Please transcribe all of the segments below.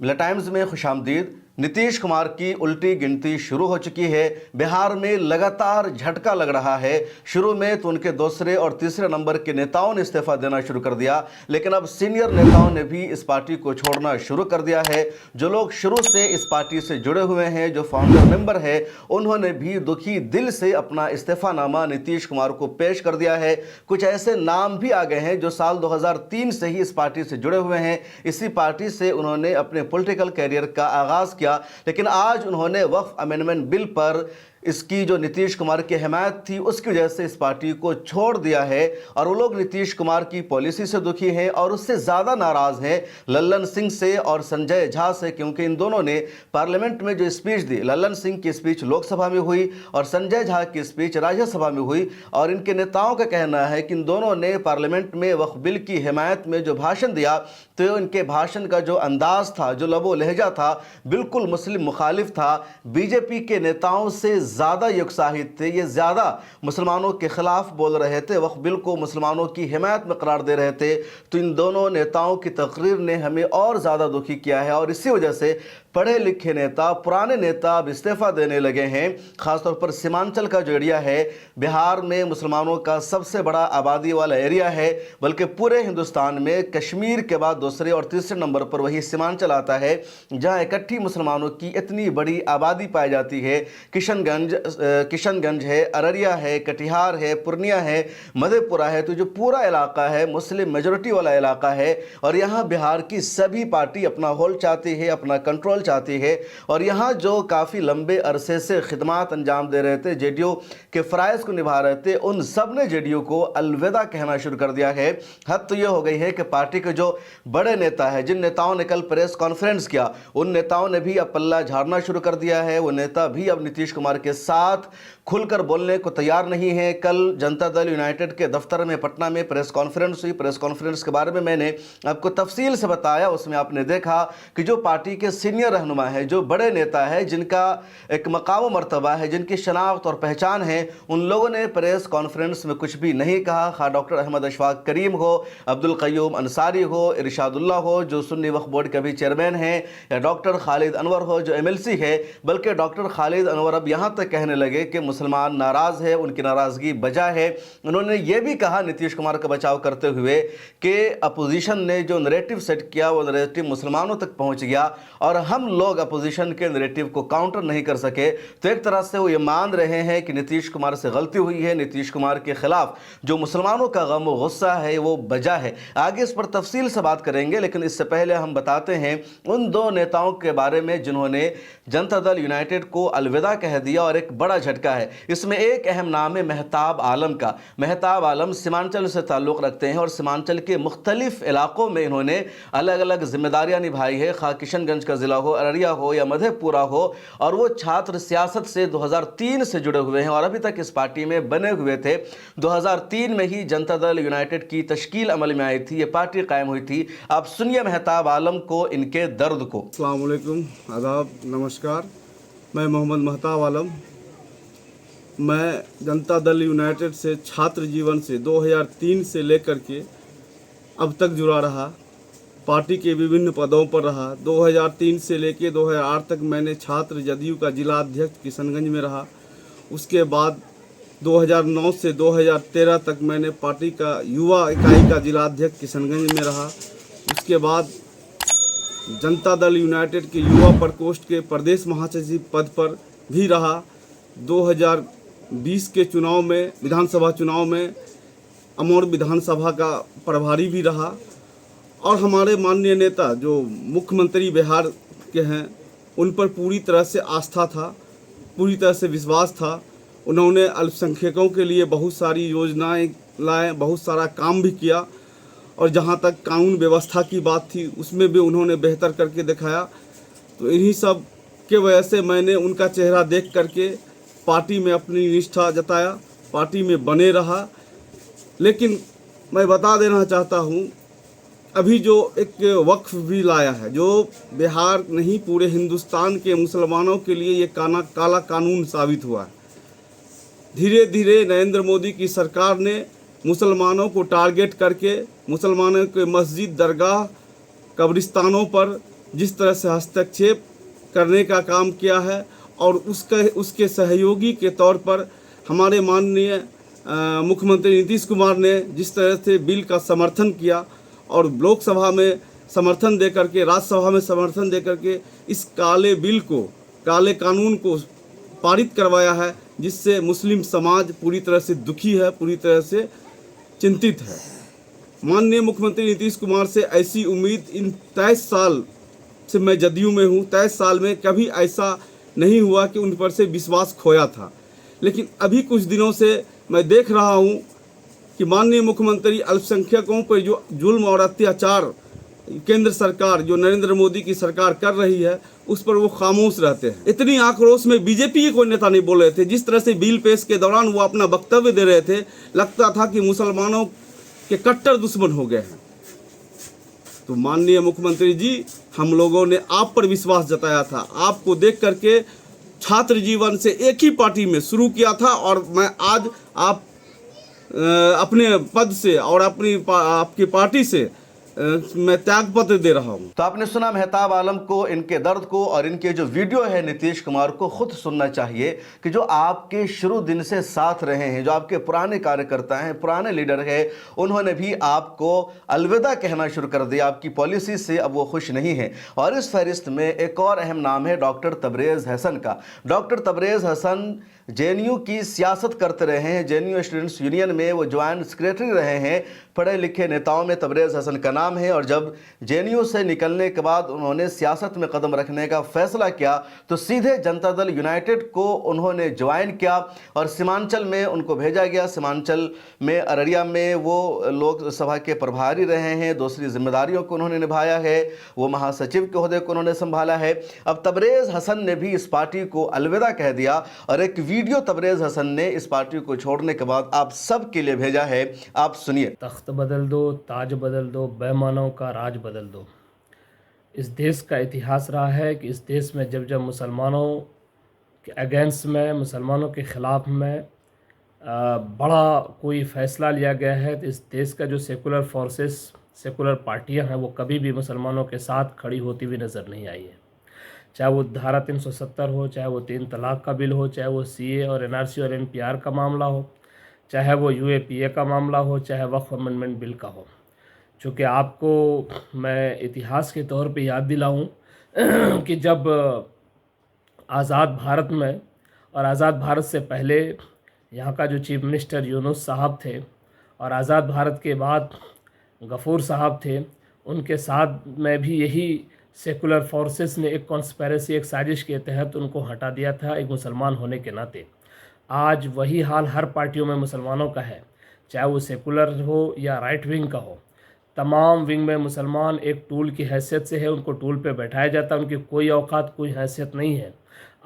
मिला टाइम्स में खुशामदीद। नीतीश कुमार की उल्टी गिनती शुरू हो चुकी है। बिहार में लगातार झटका लग रहा है। शुरू में तो उनके दूसरे और तीसरे नंबर के नेताओं ने इस्तीफा देना शुरू कर दिया, लेकिन अब सीनियर नेताओं ने भी इस पार्टी को छोड़ना शुरू कर दिया है। जो लोग शुरू से इस पार्टी से जुड़े हुए हैं, जो फाउंडर मेंबर है, उन्होंने भी दुखी दिल से अपना इस्तीफानामा नीतीश कुमार को पेश कर दिया है। कुछ ऐसे नाम भी आ गए हैं जो साल 2003 से ही इस पार्टी से जुड़े हुए हैं। इसी पार्टी से उन्होंने अपने पॉलिटिकल कैरियर का आगाज किया, लेकिन आज उन्होंने वक्फ अमेंडमेंट बिल पर इसकी जो नीतीश कुमार की हिमायत थी उसकी वजह से इस पार्टी को छोड़ दिया है। और वो लोग नीतीश कुमार की पॉलिसी से दुखी हैं और उससे ज़्यादा नाराज़ हैं लल्लन सिंह से और संजय झा से, क्योंकि इन दोनों ने पार्लियामेंट में जो स्पीच दी, लल्लन सिंह की स्पीच लोकसभा में हुई और संजय झा की स्पीच राज्यसभा में हुई। और इनके नेताओं का कहना है कि इन दोनों ने पार्लियामेंट में वक्फ बिल की हिमायत में जो भाषण दिया, तो इनके भाषण का जो अंदाज था, जो लबो लहजा था, बिल्कुल मुस्लिम मुखालिफ था। बीजेपी के नेताओं से ज़्यादा ये उत्साहित थे, ये ज़्यादा मुसलमानों के ख़िलाफ़ बोल रहे थे, वक्फ बिल को मुसलमानों की हिमायत में करार दे रहे थे। तो इन दोनों नेताओं की तकरीर ने हमें और ज़्यादा दुखी किया है और इसी वजह से पढ़े लिखे नेता, पुराने नेता अब इस्तीफा देने लगे हैं। ख़ासतौर पर सीमांचल का जो एरिया है, बिहार में मुसलमानों का सबसे बड़ा आबादी वाला एरिया है, बल्कि पूरे हिंदुस्तान में कश्मीर के बाद दूसरे और तीसरे नंबर पर वही सीमांचल आता है, जहां इकट्ठी मुसलमानों की इतनी बड़ी आबादी पाई जाती है। किशनगंज है, अररिया है, कटिहार है, पूर्णिया है, मधेपुरा है। तो जो पूरा इलाका है मुस्लिम मेजोरिटी वाला इलाका है और यहाँ बिहार की सभी पार्टी अपना होल्ड चाहती है, अपना कंट्रोल चाहती है। और यहाँ जो काफ़ी लंबे अरसे से खिदमात अंजाम दे रहे थे, जेडीयू के फ़राइज़ को निभा रहे थे, उन सब ने जेडीयू को अलविदा कहना शुरू कर दिया है। हद तो ये हो गई है कि पार्टी के जो बड़े नेता है, जिन नेताओं ने कल प्रेस कॉन्फ्रेंस किया, उन नेताओं ने भी अब पल्ला झाड़ना शुरू कर दिया है। वो नेता भी अब नीतीश कुमार के साथ खुलकर बोलने को तैयार नहीं है। कल जनता दल यूनाइटेड के दफ्तर में पटना में प्रेस कॉन्फ्रेंस हुई। प्रेस कॉन्फ्रेंस के बारे में मैंने आपको तफसील से बताया। उसमें आपने देखा कि जो पार्टी के सीनियर रहनुमा है, जो बड़े नेता है, जिनका एक मकाम मर्तबा है, जिनकी शनाख्त और पहचान है, उन लोगों ने प्रेस कॉन्फ्रेंस में कुछ भी नहीं कहा। खा डॉक्टर अहमद अशफाक करीम हो, अब्दुल क़य्यूम अंसारी हो, इरशादुल्लाह हो जो सुन्नी वक्फ बोर्ड के भी चेयरमैन हैं, या डॉक्टर खालिद अनवर हो जो एमएलसी है। बल्कि डॉक्टर खालिद अनवर अब यहाँ तक कहने लगे कि मुसलमान नाराज़ है, उनकी नाराज़गी बजा है। उन्होंने ये भी कहा नीतीश कुमार का बचाव करते हुए कि अपोजिशन ने जो नरेटिव सेट किया वो नरेटिव मुसलमानों तक पहुँच गया और हम लोग अपोजिशन के नरेटिव को काउंटर नहीं कर सके। तो एक तरह से वो ये मान रहे हैं कि नीतीश कुमार से गलती हुई है, नीतीश कुमार के खिलाफ जो मुसलमानों का गम व गुस्सा है वो बजा है। आगे इस पर तफसील से बात करेंगे, लेकिन इससे पहले हम बताते हैं उन दो नेताओं के बारे में जिन्होंने जनता दल यूनाइटेड को अलविदा कह दिया और एक बड़ा झटका है। इसमें एक अहम नाम है मेहताब आलम का। मेहताब आलम सीमांचल से ताल्लुक़ रखते हैं और सीमांचल के मुख्तलिफ इलाकों में इन्होंने अलग अलग जिम्मेदारियां निभाई है, खा किशनगंज का ज़िला हो, अररिया हो या मधेपुरा हो। और वो छात्र सियासत से 2003 से जुड़े हुए हैं और अभी तक इस पार्टी में बने हुए थे। 2003 में ही जनता दल यूनाइटेड की तश्कील अमल में आई थी, ये पार्टी कायम हुई थी। आप सुनिए मेहताब आलम को, इनके दर्द को। अस्सलाम वालेकुम, आदाब, नमस्कार। मैं मोहम्मद मेहताब आलम, मैं जनता दल यूनाइटेड से छात्र जीवन से 2003 से लेकर के अब तक जुड़ा रहा, पार्टी के विभिन्न पदों पर रहा। 2003 से लेकर 2008 तक मैंने छात्र जदयू का जिला अध्यक्ष किशनगंज में रहा। उसके बाद 2009 से 2013 तक मैंने पार्टी का युवा इकाई का जिला अध्यक्ष किशनगंज में रहा। उसके बाद जनता दल यूनाइटेड के युवा प्रकोष्ठ के प्रदेश महासचिव पद पर भी रहा। 2020 के चुनाव में, विधानसभा चुनाव में अमौर विधानसभा का प्रभारी भी रहा। और हमारे माननीय नेता जो मुख्यमंत्री बिहार के हैं, उन पर पूरी तरह से आस्था था, पूरी तरह से विश्वास था। उन्होंने अल्पसंख्यकों के लिए बहुत सारी योजनाएं लाए, बहुत सारा काम भी किया। और जहां तक कानून व्यवस्था की बात थी, उसमें भी उन्होंने बेहतर करके दिखाया। तो इन्हीं सब के वजह से मैंने उनका चेहरा देख करके पार्टी में अपनी निष्ठा जताया, पार्टी में बने रहा। लेकिन मैं बता देना चाहता हूँ, अभी जो एक वक्फ भी लाया है, जो बिहार नहीं पूरे हिंदुस्तान के मुसलमानों के लिए ये काला कानून साबित हुआ है। धीरे धीरे नरेंद्र मोदी की सरकार ने मुसलमानों को टारगेट करके मुसलमानों के मस्जिद, दरगाह, कब्रिस्तानों पर जिस तरह से हस्तक्षेप करने का काम किया है, और उसके सहयोगी के तौर पर हमारे माननीय मुख्यमंत्री नीतीश कुमार ने जिस तरह से बिल का समर्थन किया और लोकसभा में समर्थन देकर के, राज्यसभा में समर्थन देकर के इस काले बिल को, काले कानून को पारित करवाया है, जिससे मुस्लिम समाज पूरी तरह से दुखी है, पूरी तरह से चिंतित है। माननीय मुख्यमंत्री नीतीश कुमार से ऐसी उम्मीद इन 23 साल से मैं जदयू में हूँ, 23 साल में कभी ऐसा नहीं हुआ कि उन पर से विश्वास खोया था। लेकिन अभी कुछ दिनों से मैं देख रहा हूँ कि माननीय मुख्यमंत्री अल्पसंख्यकों पर जो जुल्म और अत्याचार केंद्र सरकार, जो नरेंद्र मोदी की सरकार कर रही है, उस पर वो खामोश रहते हैं। इतनी आक्रोश में बीजेपी के कोई नेता नहीं बोल रहे थे। जिस तरह से बिल पेश के दौरान वो अपना वक्तव्य दे रहे थे, लगता था कि मुसलमानों के कट्टर दुश्मन हो गए हैं। तो माननीय मुख्यमंत्री जी, हम लोगों ने आप पर विश्वास जताया था। आपको देख करके छात्र जीवन से एक ही पार्टी में शुरू किया था, और मैं आज आप अपने पद से और आपकी पार्टी से मैं त्यागपत्र दे रहा हूं। तो आपने सुना मेहताब आलम को, इनके दर्द को, और इनके जो वीडियो है नीतीश कुमार को खुद सुनना चाहिए कि जो आपके शुरू दिन से साथ रहे हैं, जो आपके पुराने कार्यकर्ता हैं, पुराने लीडर हैं, उन्होंने भी आपको अलविदा कहना शुरू कर दिया। आपकी पॉलिसी से अब वो खुश नहीं है। और इस फहरिस्त में एक और अहम नाम है डॉक्टर तबरेज़ हसन का। डॉक्टर तबरेज़ हसन जेएनयू की सियासत करते रहे हैं। जेएनयू स्टूडेंट्स यूनियन में वो ज्वाइंट सेक्रेटरी रहे हैं। पढ़े लिखे नेताओं में तबरेज़ हसन का नाम है। और जब जेएनयू से निकलने के बाद उन्होंने सियासत में कदम रखने का फैसला किया तो सीधे जनता दल यूनाइटेड को उन्होंने ज्वाइन किया और सीमांचल में उनको भेजा गया। सीमांचल में अररिया में वो लोकसभा के प्रभारी रहे हैं। दूसरी जिम्मेदारियों को उन्होंने निभाया है। वो महासचिव के ओहदे को उन्होंने संभाला है। अब तबरेज़ हसन ने भी इस पार्टी को अलविदा कह दिया और एक वीडियो तबरेज़ हसन ने इस पार्टी को छोड़ने के बाद आप सब के लिए भेजा है। आप सुनिए। तख्त बदल दो, ताज बदल दो, बेईमानों का राज बदल दो। इस देश का इतिहास रहा है कि इस देश में जब जब मुसलमानों के अगेंस्ट में, मुसलमानों के ख़िलाफ़ में बड़ा कोई फ़ैसला लिया गया है, तो इस देश का जो सेकुलर फोर्सेस, सेकुलर पार्टियां हैं, वो कभी भी मुसलमानों के साथ खड़ी होती हुई नज़र नहीं आई है। चाहे वो धारा 370 हो, चाहे वो 3 तलाक का बिल हो, चाहे वो सीए और एनआरसी और एनपीआर का मामला हो, चाहे वो यूएपीए का मामला हो, चाहे वक्फ अमेंडमेंट बिल का हो। चूँकि आपको मैं इतिहास के तौर पे याद दिलाऊं कि जब आज़ाद भारत में और आज़ाद भारत से पहले यहाँ का जो चीफ मिनिस्टर यूनुस साहब थे और आज़ाद भारत के बाद गफूर साहब थे, उनके साथ में भी यही सेकुलर फोर्सेस ने एक कॉन्स्पेरेसी, एक साजिश के तहत उनको हटा दिया था एक मुसलमान होने के नाते। आज वही हाल हर पार्टियों में मुसलमानों का है, चाहे वो सेकुलर हो या राइट विंग का हो। तमाम विंग में मुसलमान एक टूल की हैसियत से है, उनको टूल पे बैठाया जाता है, उनकी कोई औकात, कोई हैसियत नहीं है।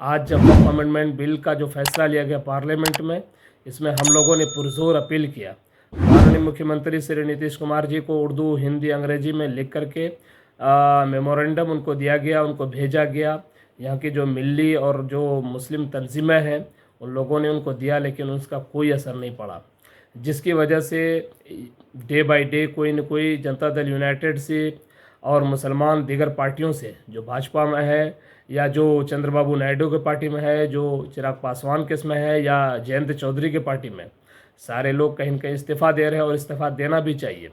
आज जब वक्फ अमेंडमेंट बिल का जो फैसला लिया गया पार्लियामेंट में, इसमें हम लोगों ने पुरजोर अपील किया। माननीय मुख्यमंत्री श्री नीतीश कुमार जी को उर्दू, हिंदी, अंग्रेजी में लिख करके मेमोरेंडम उनको दिया गया, उनको भेजा गया। यहाँ की जो मिली और जो मुस्लिम तंजीमें हैं उन लोगों ने उनको दिया, लेकिन उसका कोई असर नहीं पड़ा, जिसकी वजह से डे बाय डे कोई न कोई जनता दल यूनाइटेड से और मुसलमान दीगर पार्टियों से, जो भाजपा में है या जो चंद्रबाबू नायडू के पार्टी में है, जो चिराग पासवान के इसमें है या जयंत चौधरी के पार्टी में, सारे लोग कहीं न कहीं इस्तीफ़ा दे रहे हैं और इस्तीफ़ा देना भी चाहिए।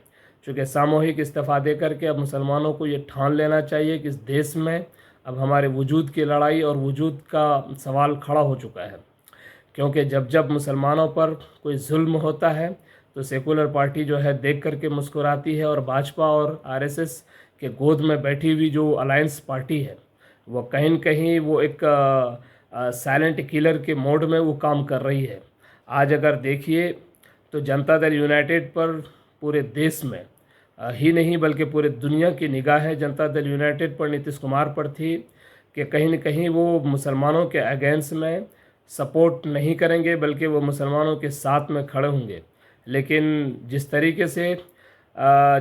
चूँकि सामूहिक इस्तीफ़ा दे करके अब मुसलमानों को ये ठान लेना चाहिए कि इस देश में अब हमारे वजूद की लड़ाई और वजूद का सवाल खड़ा हो चुका है। क्योंकि जब जब मुसलमानों पर कोई जुल्म होता है तो सेकुलर पार्टी जो है देख करके मुस्कुराती है, और भाजपा और आरएसएस के गोद में बैठी हुई जो अलायंस पार्टी है वो कहीं न कहीं वो एक साइलेंट किलर के मोड में वो काम कर रही है। आज अगर देखिए तो जनता दल यूनाइटेड पर पूरे देश में ही नहीं बल्कि पूरे दुनिया की निगाहें जनता दल यूनाइटेड पर, नीतीश कुमार पर थी कि कहीं न कहीं वो मुसलमानों के अगेंस्ट में सपोर्ट नहीं करेंगे बल्कि वो मुसलमानों के साथ में खड़े होंगे। लेकिन जिस तरीके से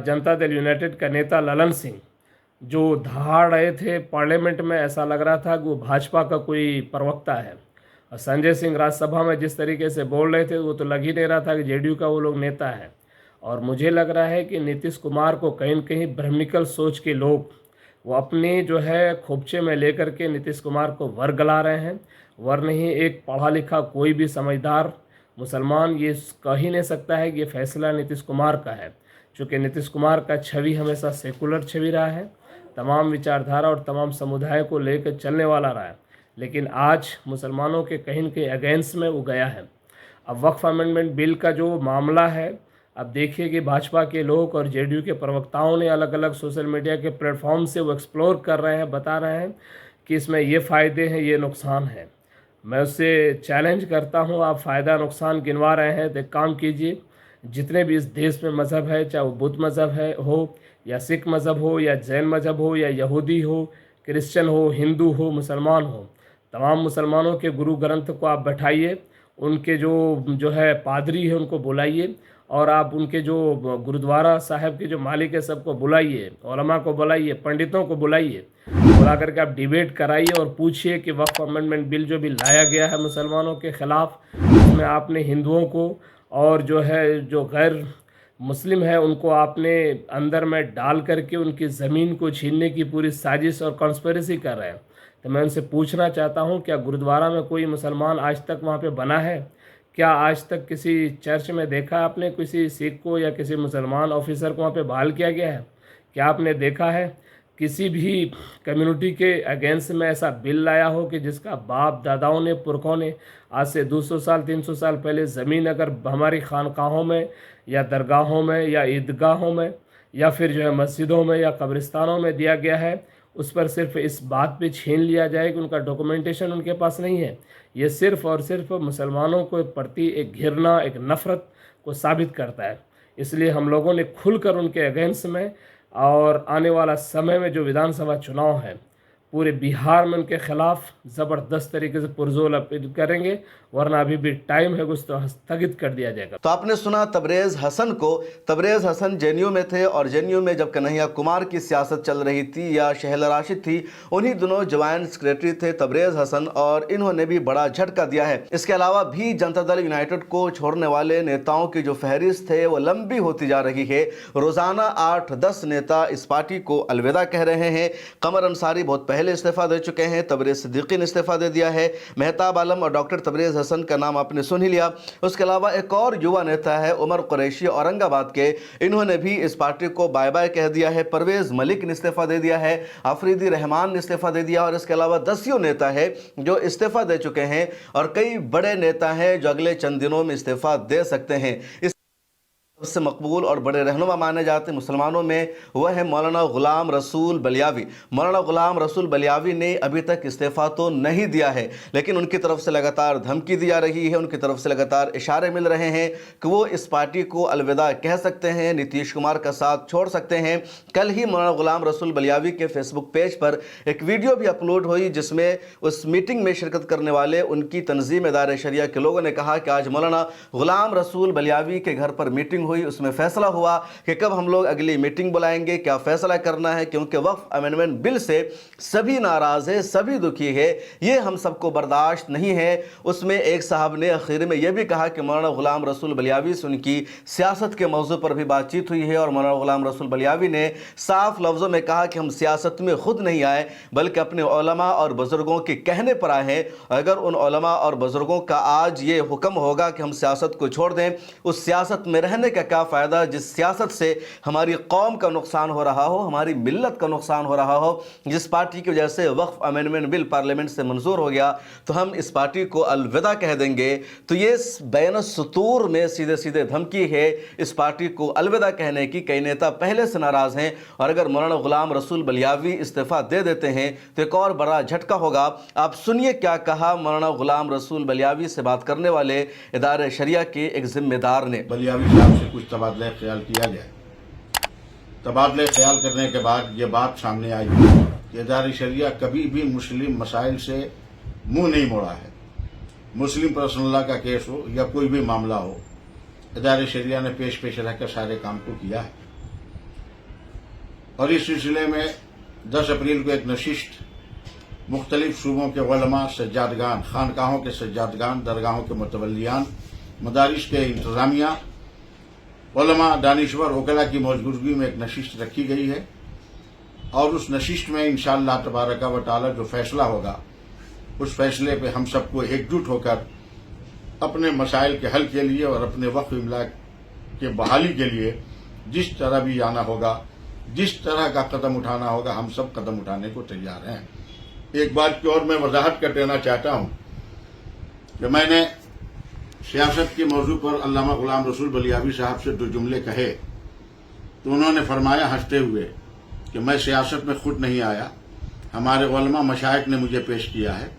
जनता दल यूनाइटेड का नेता ललन सिंह जो दहाड़ रहे थे पार्लियामेंट में, ऐसा लग रहा था कि वो भाजपा का कोई प्रवक्ता है। और संजय सिंह राज्यसभा में जिस तरीके से बोल रहे थे वो तो लग ही नहीं रहा था कि जेडीयू का वो लोग नेता है। और मुझे लग रहा है कि नीतीश कुमार को कहीं न कहीं भ्रमिकल सोच के लोग वो अपने जो है खोपचे में लेकर के नीतीश कुमार को वर गला रहे हैं। वर नहीं, एक पढ़ा लिखा कोई भी समझदार मुसलमान ये कह ही नहीं सकता है कि ये फैसला नीतीश कुमार का है, चूँकि नीतीश कुमार का छवि हमेशा सेकुलर छवि रहा है, तमाम विचारधारा और तमाम समुदाय को लेकर चलने वाला रहा है। लेकिन आज मुसलमानों के कहीं न कहीं अगेंस्ट में वो गया है। अब वक्फ अमेंडमेंट बिल का जो मामला है, अब देखिए कि भाजपा के लोग और जेडीयू के प्रवक्ताओं ने अलग अलग सोशल मीडिया के प्लेटफॉर्म से वो एक्सप्लोर कर रहे हैं, बता रहे हैं कि इसमें ये फ़ायदे हैं, ये नुकसान है। मैं उससे चैलेंज करता हूँ, आप फ़ायदा नुकसान गिनवा रहे हैं तो एक काम कीजिए, जितने भी इस देश में मज़हब है, चाहे वो बुद्ध मज़हब है हो या सिख मज़हब हो या जैन मज़हब हो या यहूदी हो, क्रिश्चियन हो, हिंदू हो, मुसलमान हो, तमाम मुसलमानों के गुरु ग्रंथ को आप बैठाइए, उनके जो है पादरी है उनको बुलाइए, और आप उनके जो गुरुद्वारा साहब के जो मालिक है सबको बुलाइए, उलमा को बुलाइए, पंडितों को बुलाइए, बुला करके आप डिबेट कराइए और पूछिए कि वक्फ अमेंडमेंट बिल जो भी लाया गया है मुसलमानों के ख़िलाफ़, उसमें आपने हिंदुओं को और जो है जो गैर मुस्लिम है उनको आपने अंदर में डाल करके उनकी ज़मीन को छीनने की पूरी साजिश और कॉन्स्पिरेसी कर रहे हैं। तो मैं उनसे पूछना चाहता हूँ, क्या गुरुद्वारा में कोई मुसलमान आज तक वहाँ पे बना है? क्या आज तक किसी चर्च में देखा आपने किसी सिख को या किसी मुसलमान ऑफिसर को वहाँ पे बहाल किया गया है? क्या आपने देखा है किसी भी कम्युनिटी के अगेंस्ट में ऐसा बिल लाया हो कि जिसका बाप दादाओं ने, पुरखों ने आज से 200 साल 300 साल पहले ज़मीन अगर हमारी खानकाहों में या दरगाहों में या ईदगाहों में या फिर जो है मस्जिदों में या कब्रिस्तानों में दिया गया है, उस पर सिर्फ इस बात पे छीन लिया जाए कि उनका डॉक्यूमेंटेशन उनके पास नहीं है। ये सिर्फ़ और सिर्फ मुसलमानों के प्रति एक घृणा, एक नफ़रत को साबित करता है। इसलिए हम लोगों ने खुलकर उनके अगेंस्ट में और आने वाला समय में जो विधानसभा चुनाव है पूरे बिहार में उनके ख़िलाफ़ ज़बरदस्त तरीके से पुरजोर अपील करेंगे, वरना अभी भी टाइम है, कुछ तो स्थगित कर दिया जाएगा। तो आपने सुना तबरेज़ हसन को। तबरेज़ हसन जेएनयू में थे और जेएनयू में जब कन्हैया कुमार की सियासत चल रही थी या शहला राशिद थी, उन्हीं दोनों ज्वाइंट सेक्रेटरी थे तबरेज़ हसन, और इन्होंने भी बड़ा झटका दिया है। इसके अलावा भी जनता दल यूनाइटेड को छोड़ने वाले नेताओं की जो फहरिस्त है वो लंबी होती जा रही है। रोज़ाना 8-10 नेता इस पार्टी को अलविदा कह रहे हैं। कमर अंसारी बहुत पहले इस्तीफा दे चुके हैं, तबरेज़ सिद्दीकी ने इस्तीफा दे दिया है, मेहताब आलम और डॉक्टर तबरेज़ हसन का नाम आपने सुन ही लिया। उसके अलावा एक और युवा नेता है उमर कुरैशी औरंगाबाद के, इन्होंने भी इस पार्टी को बाय बाय कह दिया है। परवेज़ मलिक ने इस्तीफा दे दिया है, आफरीदी रहमान ने इस्तीफा दे दिया, और इसके अलावा 10 नेता है जो इस्तीफा दे चुके हैं, और कई बड़े नेता हैं जो अगले चंद दिनों में इस्तीफा दे सकते हैं। सबसे मकबूल और बड़े रहनुमा माने जाते मुसलमानों में वह है मौलाना गुलाम रसूल बलियावी। मौलाना गुलाम रसूल बलियावी ने अभी तक इस्तीफ़ा तो नहीं दिया है, लेकिन उनकी तरफ से लगातार धमकी दी जा रही है, उनकी तरफ से लगातार इशारे मिल रहे हैं कि वो इस पार्टी को अलविदा कह सकते हैं, नीतीश कुमार का साथ छोड़ सकते हैं। कल ही मौलाना गुलाम रसूल बलियावी के फेसबुक पेज पर एक वीडियो भी अपलोड हुई, जिसमें उस मीटिंग में शिरकत करने वाले उनकी तंजीम इदारे शरिया के लोगों ने कहा कि आज मौलाना गुलाम रसूल बलियावी के घर पर मीटिंग हुई, उसमें फैसला हुआ कि कब हम लोग अगली मीटिंग बुलाएंगे, क्या फैसला करना है, क्योंकि वक्फ अमेंडमेंट बिल से सभी नाराज़ है, सभी दुखी है, ये हम सबको बर्दाश्त नहीं है। उसमें एक साहब ने आखिर में यह भी कहा कि मौलाना गुलाम रसूल बलियावी से उनकी सियासत के मौजू पर भी बातचीत हुई है, और मौलाना गुलाम रसूल बलियावी ने साफ लफ्ज़ों में कहा कि हम सियासत में खुद नहीं आए बल्कि अपने उलमा और बुज़ुर्गों के कहने पर आए हैं। अगर उन उलमा और बुज़ुर्गों का आज ये हुक्म होगा कि हम सियासत को छोड़ दें, उस सियासत में रहने का क्या फ़ायदा जिस सियासत से हमारी कौम का नुकसान हो रहा हो, हमारी मिल्लत का नुकसान हो रहा हो। जिस पार्टी की वजह से वक्फ अमेंडमेंट बिल पार्लियामेंट से मंजूर हो गया तो हम इस पार्टी को अलविदा कह देंगे। तो ये बैन सतूर में सीधे सीधे धमकी है इस पार्टी को अलविदा कहने की। कई नेता पहले से नाराज़ हैं, और अगर मौलाना गुलाम रसूल बलियावी इस्तीफ़ा दे देते हैं तो एक और बड़ा झटका होगा। आप सुनिए क्या कहा मौलाना गुलाम रसूल बलियावी से बात करने वाले इदारे शरिया के एक जिम्मेदार ने। बलियावी साहब से कुछ तबादला ख्याल किया गया। तबादले ख्याल करने के बाद ये बात सामने आई कि इदारे शरिया कभी भी मुस्लिम मसाइल से मुंह नहीं मोड़ा है। मुस्लिम पर्सनल लॉ का केस हो या कोई भी मामला हो, इदारे शरिया ने पेश रहकर सारे काम को किया है। और इस सिलसिले में 10 अप्रैल को एक नशिस्त मुख्तलिफ सूबों के उलमा, सज्जादगान, खानकाहों के सज्जादगान, दरगाहों के मुतवल्लियान, मदारिस के इंतज़ामिया, उलमा, दानिश्वर, वकला की मौजूदगी में एक नशिस्त रखी गई है। और उस नशिस्त में इंशाअल्लाह तबारका व तआला जो फैसला होगा उस फैसले पे हम सबको एकजुट होकर अपने मसाइल के हल के लिए और अपने वक्फ इमलाक के बहाली के लिए जिस तरह भी आना होगा, जिस तरह का कदम उठाना होगा, हम सब कदम उठाने को तैयार हैं। एक बात की और मैं वजाहत कर देना चाहता हूँ कि मैंने सियासत के मौजू पर अल्लामा गुलाम रसूल बलियावी साहब से 2 जुमले कहे तो उन्होंने फरमाया हंसते हुए कि मैं सियासत में खुद नहीं आया, हमारे उलमा मशाइख ने मुझे पेश किया है।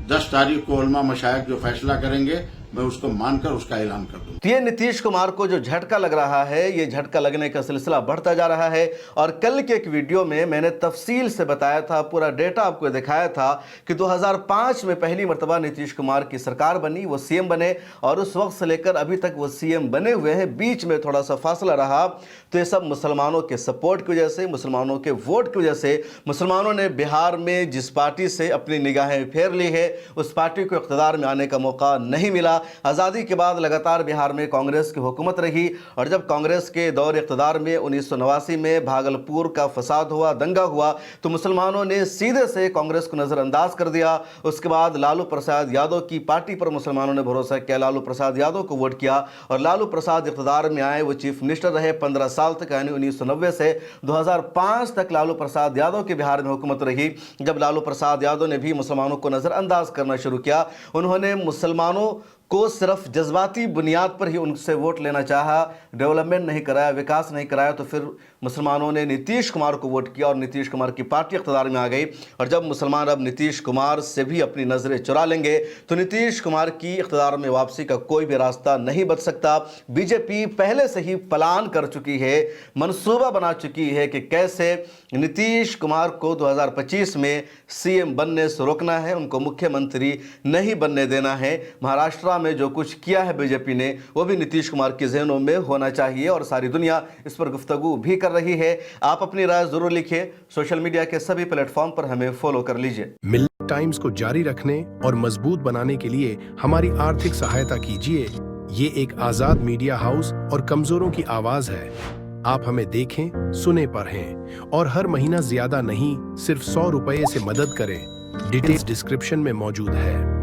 10 तारीख को उलमा मशाइख जो फैसला करेंगे मैं उसको मानकर उसका ऐलान कर दूं। ये नीतीश कुमार को जो झटका लग रहा है, ये झटका लगने का सिलसिला बढ़ता जा रहा है। और कल के एक वीडियो में मैंने तफसील से बताया था, पूरा डेटा आपको दिखाया था कि 2005 में पहली मरतबा नीतीश कुमार की सरकार बनी, वो सीएम बने और उस वक्त से लेकर अभी तक वो सीएम बने हुए हैं। बीच में थोड़ा सा फासला रहा, तो ये सब मुसलमानों के सपोर्ट की वजह से, मुसलमानों के वोट की वजह से, मुसलमानों ने बिहार में जिस पार्टी से अपनी निगाहें फेर ली है उस पार्टी को इक़्तिदार में आने का मौका नहीं मिला। आज़ादी के बाद लगातार बिहार में कांग्रेस की हुकूमत रही और जब कांग्रेस के दौर इक़्तिदार में 1989 में भागलपुर का फसाद हुआ, दंगा हुआ, तो मुसलमानों ने सीधे से कांग्रेस को नज़रअंदाज कर दिया। उसके बाद लालू प्रसाद यादव की पार्टी पर मुसलमानों ने भरोसा किया, लालू प्रसाद यादव को वोट किया और लालू प्रसाद इक़्तिदार में आए। वो चीफ मिनिस्टर रहे 15 साल तक, यानी 1990 से 2005 तक लालू प्रसाद यादव की बिहार में हुकूमत रही। जब लालू प्रसाद यादव ने भी मुसलमानों को नज़रअंदाज करना शुरू किया, उन्होंने मुसलमानों को सिर्फ जज्बाती बुनियाद पर ही उनसे वोट लेना चाहा, डेवलपमेंट नहीं कराया, विकास नहीं कराया। तो फिर मुसलमानों ने नीतीश कुमार को वोट किया और नीतीश कुमार की पार्टी इक़्तिदार में आ गई। और जब मुसलमान अब नीतीश कुमार से भी अपनी नज़रें चुरा लेंगे तो नीतीश कुमार की इक़्तिदार में वापसी का कोई भी रास्ता नहीं बच सकता। बीजेपी पहले से ही प्लान कर चुकी है, मनसूबा बना चुकी है कि कैसे नीतीश कुमार को 2025 में सीएम बनने से रोकना है, उनको मुख्यमंत्री नहीं बनने देना है। महाराष्ट्र में जो कुछ किया है बीजेपी ने वो भी नीतीश कुमार के ज़हनों में होना चाहिए और सारी दुनिया इस पर गुफ्तगू भी कर रही है। आप अपनी राय जरूर लिखिए। सोशल मीडिया के सभी प्लेटफॉर्म पर हमें फॉलो कर लीजिए। मिल्क टाइम्स को जारी रखने और मजबूत बनाने के लिए हमारी आर्थिक सहायता कीजिए। ये एक आजाद मीडिया हाउस और कमजोरों की आवाज है। आप हमें देखें, सुने, पढ़ें और हर महीना ज्यादा नहीं, सिर्फ 100 रुपए से मदद करें। डिटेल्स डिस्क्रिप्शन में मौजूद है।